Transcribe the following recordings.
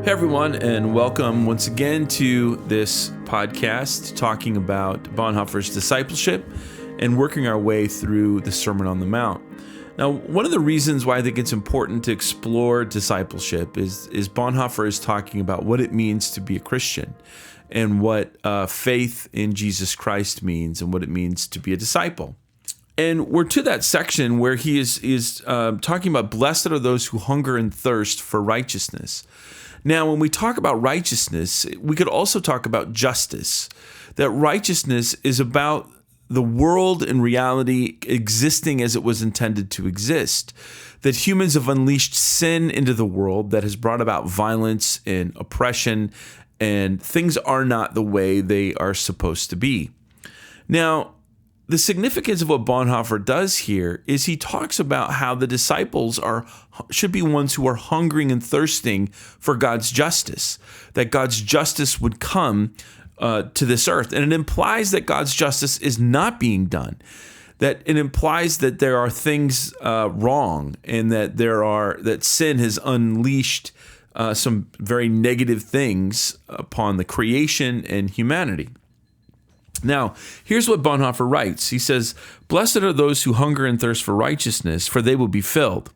Hey everyone, and welcome once again to this podcast talking about Bonhoeffer's Discipleship and working our way through the Sermon on the Mount. Now, one of the reasons why I think it's important to explore discipleship is Bonhoeffer is talking about what it means to be a Christian and what faith in Jesus Christ means and what it means to be a disciple. And we're to that section where he is talking about blessed are those who hunger and thirst for righteousness. Now, when we talk about righteousness, we could also talk about justice. That righteousness is about the world and reality existing as it was intended to exist. That humans have unleashed sin into the world that has brought about violence and oppression, and things are not the way they are supposed to be. Now, the significance of what Bonhoeffer does here is he talks about how the disciples should be ones who are hungering and thirsting for God's justice, that God's justice would come to this earth. And it implies that God's justice is not being done, that it implies that there are things wrong and that sin has unleashed some very negative things upon the creation and humanity. Now, here's what Bonhoeffer writes. He says, "Blessed are those who hunger and thirst for righteousness, for they will be filled.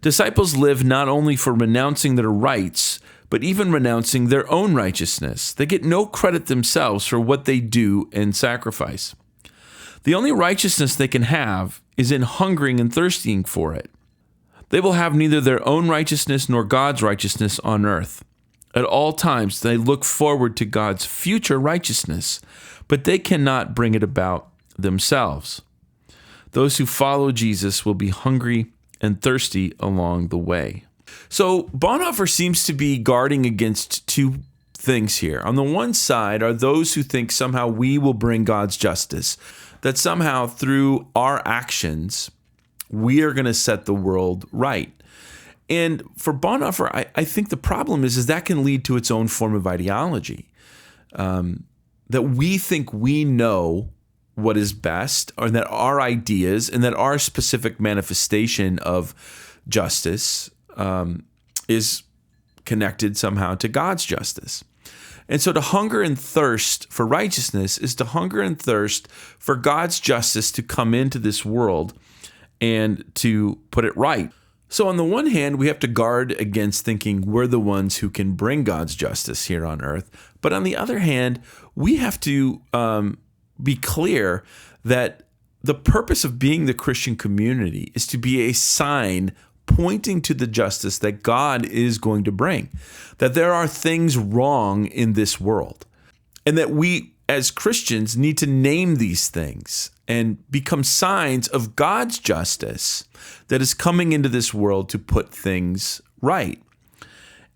Disciples live not only for renouncing their rights, but even renouncing their own righteousness. They get no credit themselves for what they do and sacrifice. The only righteousness they can have is in hungering and thirsting for it. They will have neither their own righteousness nor God's righteousness on earth. At all times, they look forward to God's future righteousness, but they cannot bring it about themselves. Those who follow Jesus will be hungry and thirsty along the way." So Bonhoeffer seems to be guarding against two things here. On the one side are those who think somehow we will bring God's justice, that somehow through our actions, we are going to set the world right. And for Bonhoeffer, I think the problem is that can lead to its own form of ideology. That we think we know what is best, or that our ideas and that our specific manifestation of justice is connected somehow to God's justice. And so to hunger and thirst for righteousness is to hunger and thirst for God's justice to come into this world and to put it right. So on the one hand, we have to guard against thinking we're the ones who can bring God's justice here on earth. But on the other hand, we have to be clear that the purpose of being the Christian community is to be a sign pointing to the justice that God is going to bring, that there are things wrong in this world, and that we as Christians need to name these things and become signs of God's justice that is coming into this world to put things right.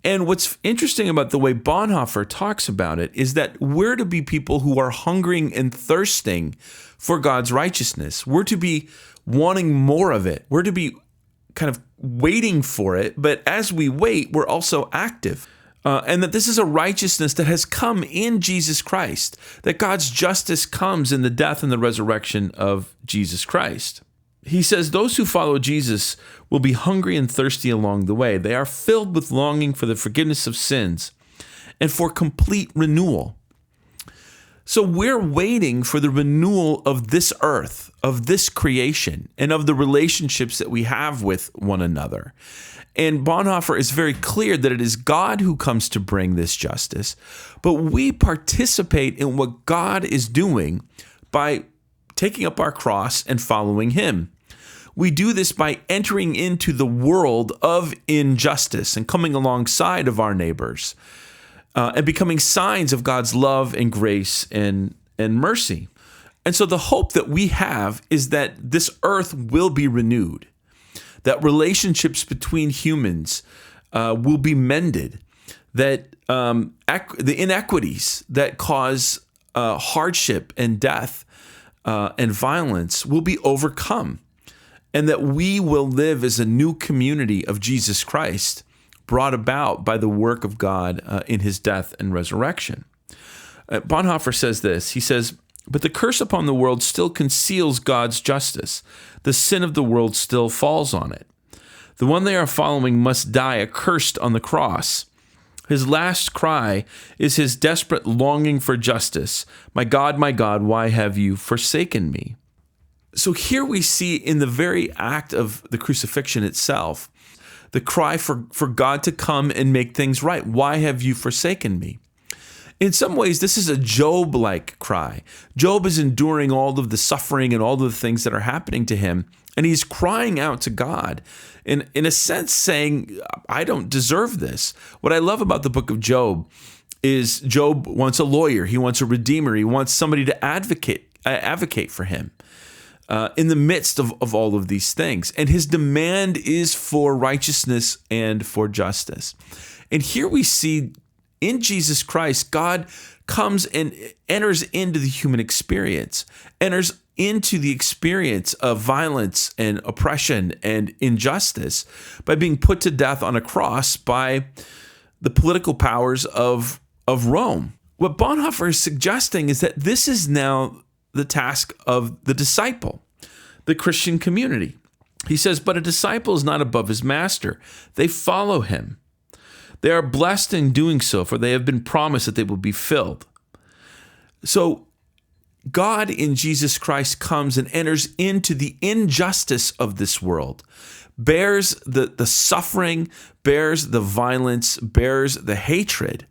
And what's interesting about the way Bonhoeffer talks about it is that we're to be people who are hungering and thirsting for God's righteousness. We're to be wanting more of it. We're to be kind of waiting for it, but as we wait, we're also active. And that this is a righteousness that has come in Jesus Christ, that God's justice comes in the death and the resurrection of Jesus Christ. He says, those who follow Jesus will be hungry and thirsty along the way. They are filled with longing for the forgiveness of sins and for complete renewal. So we're waiting for the renewal of this earth, of this creation, and of the relationships that we have with one another. And Bonhoeffer is very clear that it is God who comes to bring this justice, but we participate in what God is doing by taking up our cross and following Him. We do this by entering into the world of injustice and coming alongside of our neighbors and becoming signs of God's love and grace and mercy. And so the hope that we have is that this earth will be renewed, that relationships between humans will be mended, that the inequities that cause hardship and death and violence will be overcome, and that we will live as a new community of Jesus Christ brought about by the work of God in His death and resurrection. Bonhoeffer says this. He says, "But the curse upon the world still conceals God's justice. The sin of the world still falls on it. The one they are following must die accursed on the cross. His last cry is his desperate longing for justice. My God, why have you forsaken me? So here we see in the very act of the crucifixion itself, the cry for God to come and make things right. Why have you forsaken me? In some ways, this is a Job-like cry. Job is enduring all of the suffering and all of the things that are happening to him, and he's crying out to God, in a sense saying, I don't deserve this. What I love about the book of Job is Job wants a lawyer, he wants a redeemer, he wants somebody to advocate for him in the midst of all of these things. And his demand is for righteousness and for justice. And here we see in Jesus Christ, God comes and enters into the human experience, enters into the experience of violence and oppression and injustice by being put to death on a cross by the political powers of Rome. What Bonhoeffer is suggesting is that this is now the task of the disciple, the Christian community. He says, but a disciple is not above his master. They follow him. They are blessed in doing so, for they have been promised that they will be filled. So God in Jesus Christ comes and enters into the injustice of this world, bears the suffering, bears the violence, bears the hatred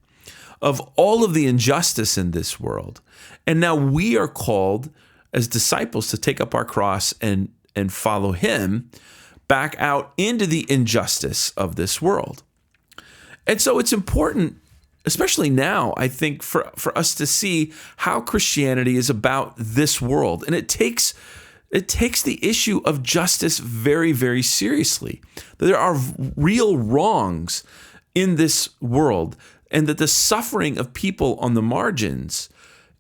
of all of the injustice in this world. And now we are called as disciples to take up our cross and follow him back out into the injustice of this world. And so it's important, especially now, I think, for us to see how Christianity is about this world. And it takes the issue of justice very, very seriously. There are real wrongs in this world, and that the suffering of people on the margins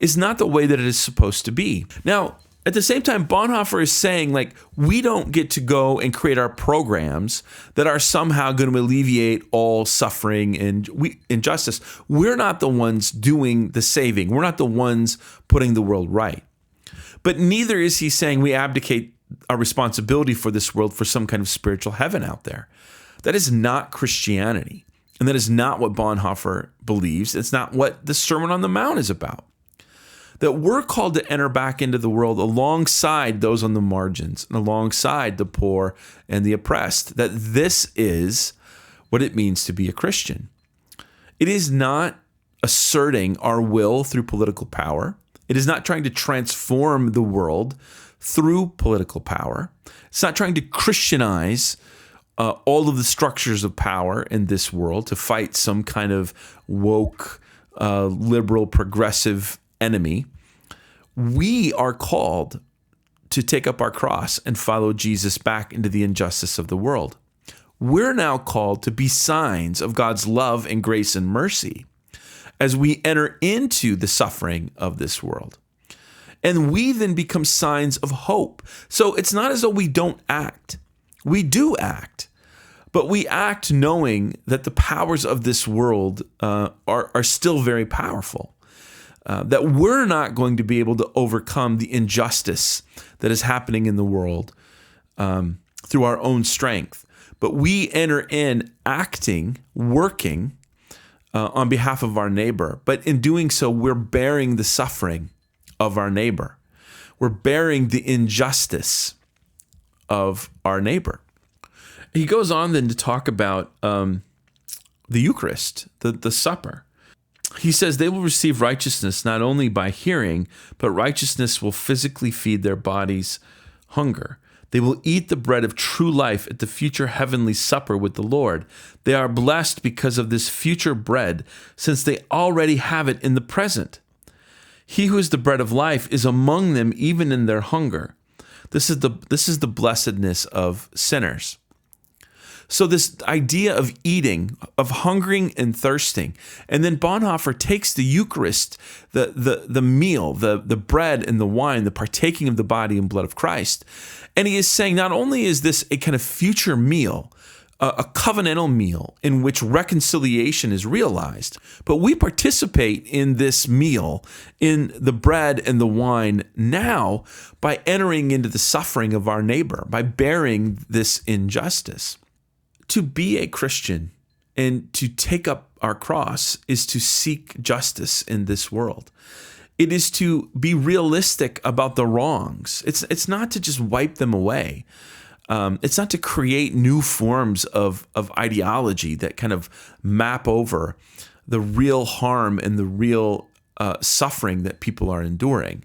is not the way that it is supposed to be. Now, at the same time, Bonhoeffer is saying, like, we don't get to go and create our programs that are somehow going to alleviate all suffering and injustice. We're not the ones doing the saving. We're not the ones putting the world right. But neither is he saying we abdicate our responsibility for this world for some kind of spiritual heaven out there. That is not Christianity. And that is not what Bonhoeffer believes. It's not what the Sermon on the Mount is about. That we're called to enter back into the world alongside those on the margins and alongside the poor and the oppressed. That this is what it means to be a Christian. It is not asserting our will through political power. It is not trying to transform the world through political power. It's not trying to Christianize all of the structures of power in this world to fight some kind of woke, liberal, progressive enemy. We are called to take up our cross and follow Jesus back into the injustice of the world. We're now called to be signs of God's love and grace and mercy as we enter into the suffering of this world. And we then become signs of hope. So it's not as though we don't act. We do act. But we act knowing that the powers of this world are still very powerful. That we're not going to be able to overcome the injustice that is happening in the world through our own strength. But we enter in acting, working on behalf of our neighbor. But in doing so, we're bearing the suffering of our neighbor. We're bearing the injustice of our neighbor. He goes on then to talk about the Eucharist, the supper. He says they will receive righteousness not only by hearing, but righteousness will physically feed their bodies' hunger. They will eat the bread of true life at the future heavenly supper with the Lord. They are blessed because of this future bread, since they already have it in the present. He who is the bread of life is among them even in their hunger. This is the blessedness of sinners. So this idea of eating, of hungering and thirsting, and then Bonhoeffer takes the Eucharist, the meal, the bread and the wine, the partaking of the body and blood of Christ, and he is saying not only is this a kind of future meal, a covenantal meal in which reconciliation is realized, but we participate in this meal, in the bread and the wine now by entering into the suffering of our neighbor, by bearing this injustice. To be a Christian and to take up our cross is to seek justice in this world. It is to be realistic about the wrongs. It's not to just wipe them away. It's not to create new forms of ideology that kind of map over the real harm and the real suffering that people are enduring.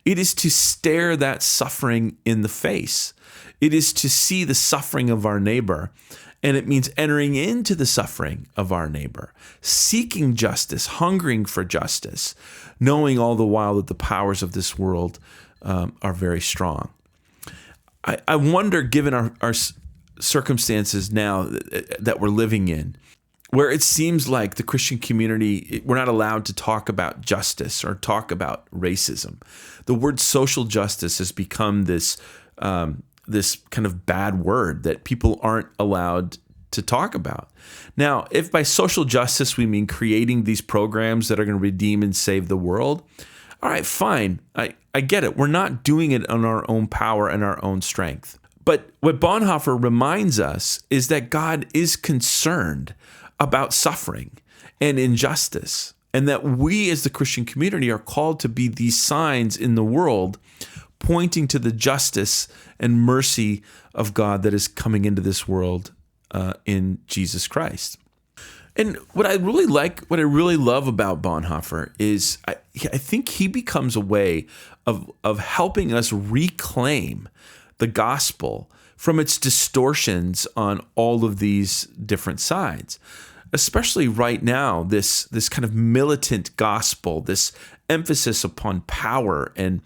It is to stare that suffering in the face. It is to see the suffering of our neighbor, and it means entering into the suffering of our neighbor, seeking justice, hungering for justice, knowing all the while that the powers of this world are very strong. I wonder, given our circumstances now that we're living in, where it seems like the Christian community, we're not allowed to talk about justice or talk about racism. The word social justice has become this kind of bad word that people aren't allowed to talk about. Now, if by social justice we mean creating these programs that are going to redeem and save the world, all right, fine. I get it. We're not doing it on our own power and our own strength. But what Bonhoeffer reminds us is that God is concerned about suffering and injustice, and that we as the Christian community are called to be these signs in the world pointing to the justice and mercy of God that is coming into this world in Jesus Christ. And what I really love about Bonhoeffer is I think he becomes a way of helping us reclaim the gospel from its distortions on all of these different sides. Especially right now, this kind of militant gospel, this emphasis upon power and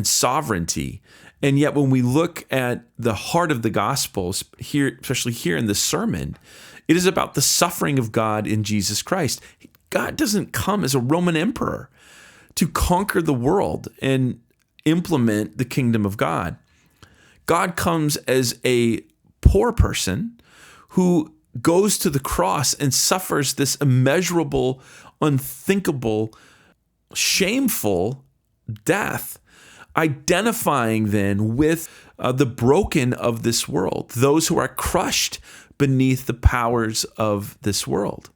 sovereignty. And yet when we look at the heart of the gospel, here, especially here in this sermon, it is about the suffering of God in Jesus Christ. God doesn't come as a Roman emperor to conquer the world and implement the kingdom of God. God comes as a poor person who goes to the cross and suffers this immeasurable, unthinkable, shameful death, identifying then with the broken of this world, those who are crushed beneath the powers of this world.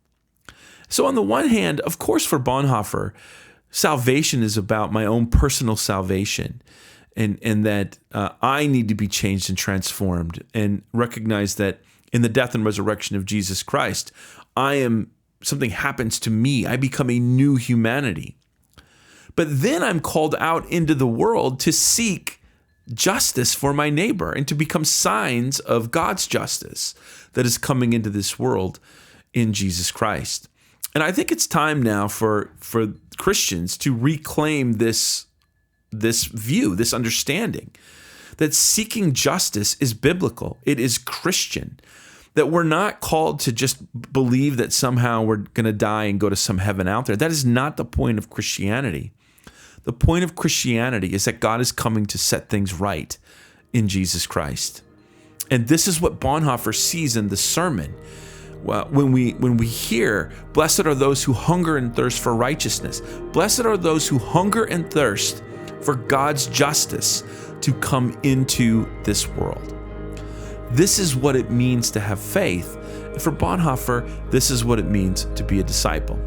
So on the one hand, of course, for Bonhoeffer, salvation is about my own personal salvation, and that I need to be changed and transformed, and recognize that in the death and resurrection of Jesus Christ, something happens to me. I become a new humanity. But then I'm called out into the world to seek justice for my neighbor and to become signs of God's justice that is coming into this world in Jesus Christ. And I think it's time now for Christians to reclaim this view, this understanding, that seeking justice is biblical. It is Christian. That we're not called to just believe that somehow we're going to die and go to some heaven out there. That is not the point of Christianity. The point of Christianity is that God is coming to set things right in Jesus Christ. And this is what Bonhoeffer sees in the sermon. When we hear, blessed are those who hunger and thirst for righteousness. Blessed are those who hunger and thirst for God's justice to come into this world. This is what it means to have faith. And for Bonhoeffer, this is what it means to be a disciple.